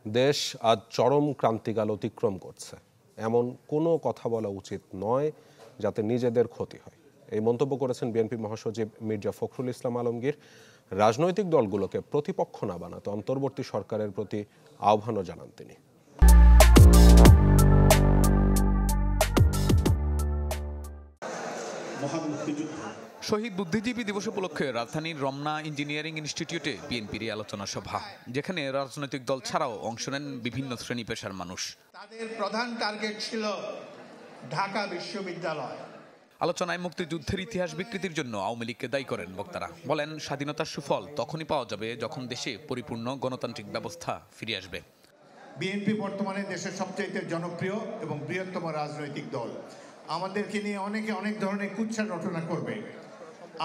দেশ আজ চরম ক্রান্তিকাল অতিক্রম করছে, এমন কোনো কথা বলা উচিত নয় যাতে নিজেদের ক্ষতি হয়। এই মন্তব্য করেছেন বিএনপি মহাসচিব মির্জা ফখরুল ইসলাম আলমগীর। রাজনৈতিক দলগুলোকে প্রতিপক্ষ না বানাতে অন্তর্বর্তী সরকারের প্রতি আহ্বানও জানান তিনি। শহীদ বুদ্ধিজীবী দিবস উপলক্ষে রাজধানীর রমনা ইঞ্জিনিয়ারিং ইনস্টিটিউটে বিএনপির আলোচনা সভা, যেখানে রাজনৈতিক দল ছাড়াও অংশ নেন বিভিন্ন শ্রেণী পেশার মানুষ। তাদের প্রধান টার্গেট ছিল ঢাকা বিশ্ববিদ্যালয়। আলোচনায় মুক্তিযুদ্ধের ইতিহাস বিকৃতির জন্য আওয়ামী লীগকে দায়ী করেন বক্তারা। বলেন, স্বাধীনতার সুফল তখনই পাওয়া যাবে যখন দেশে পরিপূর্ণ গণতান্ত্রিক ব্যবস্থা ফিরে আসবে। বিএনপি বর্তমানে দেশের সবচেয়ে জনপ্রিয় এবং বৃহত্তম রাজনৈতিক দল। আমাদেরকে নিয়ে অনেকে অনেক ধরনের কুৎসা রটনা করবে,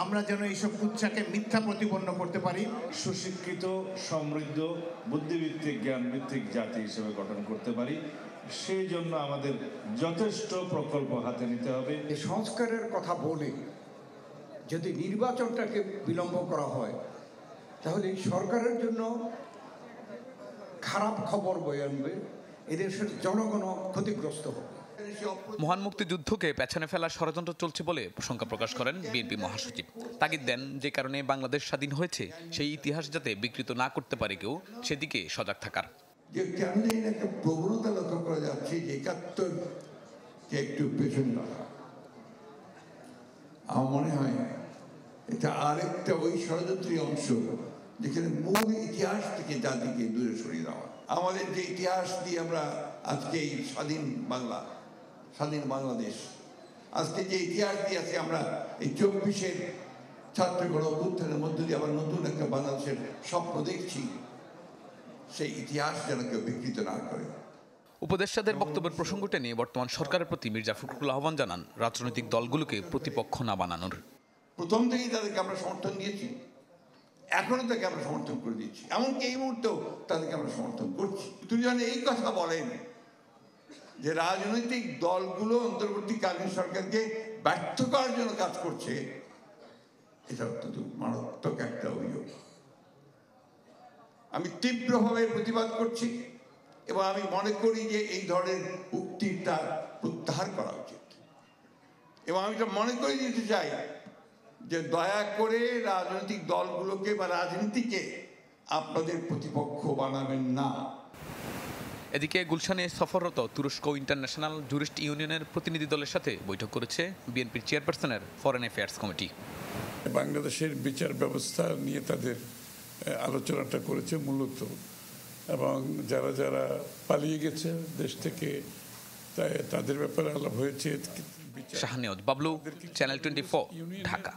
আমরা যেন এইসব কুৎসাকে মিথ্যা প্রতিপন্ন করতে পারি। সুশিক্ষিত, সমৃদ্ধ, বুদ্ধিভিত্তিক, জ্ঞানভিত্তিক জাতি হিসেবে গঠন করতে পারি। সেই জন্য আমাদের যথেষ্ট প্রকল্প হাতে নিতে হবে। সংস্কারের কথা বলে যদি নির্বাচনটাকে বিলম্ব করা হয়, তাহলে এই সরকারের জন্য খারাপ খবর বয়ে আনবে, এদেশের জনগণ ক্ষতিগ্রস্ত হবে। মহান মুক্তিযুদ্ধকে পেছনে ফেলার ষড়যন্ত্র চলছে বলে শঙ্কা প্রকাশ করেন বিএনপি মহাসচিব। তাগিদ দেন, যে কারণে বাংলাদেশ স্বাধীন হয়েছে সেই ইতিহাস যাতে বিকৃত না করতে পারে কেউ, সেদিকে সজাগ থাকার। যে কেমনি একটা প্রবণতা লক্ষ্য করা যাচ্ছে যে ৭১-কে একটু পেছনে রাখা, আমার মনে হয় এটা আরেকটা ওই ষড়যন্ত্রী অংশ, যেখানে মূল ইতিহাস থেকে জাতিকে দূরে সরিয়ে দেওয়া। আমাদের যে ইতিহাস দিয়ে আমরা আজকে এই স্বাধীন বাংলাদেশ, আজকে যে ইতিহাস দিয়ে আছে আমরা এই ২৪-এর ছাত্র গণ অভ্যুত্থানের মধ্য দিয়ে আবার নতুন একটা বাংলাদেশের স্বপ্ন দেখছি, সেই ইতিহাস যেন কেউ বিকৃত না করে। উপদেষ্টাদের বক্তব্যের প্রসঙ্গ টেনে বর্তমান সরকারের প্রতি মির্জা ফখরুল আহ্বান জানান রাজনৈতিক দলগুলোকে প্রতিপক্ষ না বানানোর। প্রথম থেকেই তাদেরকে আমরা সমর্থন দিয়েছি, এখনো তাকে আমরা সমর্থন করে দিচ্ছি, এমনকি এই মুহূর্তেও তাদেরকে আমরা সমর্থন করছি। তুমি যেন এই কথা বলেন যে রাজনৈতিক দলগুলো অন্তর্বর্তীকালীন সরকারকে ব্যর্থ করার জন্য কাজ করছে, এটা অত্যন্ত মারাত্মক একটা অভিযোগ। আমি তীব্রভাবে প্রতিবাদ করছি এবং আমি মনে করি যে এই ধরনের উক্তিটা প্রত্যাহার করা উচিত। এবং আমি এটা মনে করে দিতে চাই যে দয়া করে রাজনৈতিক দলগুলোকে বা রাজনীতিকে আপনাদের প্রতিপক্ষ বানাবেন না। এদিকে গুলশানে সফররত তুরস্ক ইন্টারন্যাশনাল জুরিস্ট ইউনিয়নের প্রতিনিধি দলের সাথে বৈঠক করেছে বিএনপির চেয়ারপারসনের ফরেন অ্যাফেয়ার্স কমিটি। বাংলাদেশের বিচার ব্যবস্থা নিয়ে তাদের আলোচনাটা করেছে মূলত, এবং যারা যারা পালিয়ে গেছে দেশ থেকে তাদের ব্যাপারে আলাপ হয়েছে। শাহনেওয়াজ বাবলু, চ্যানেল 24, ঢাকা।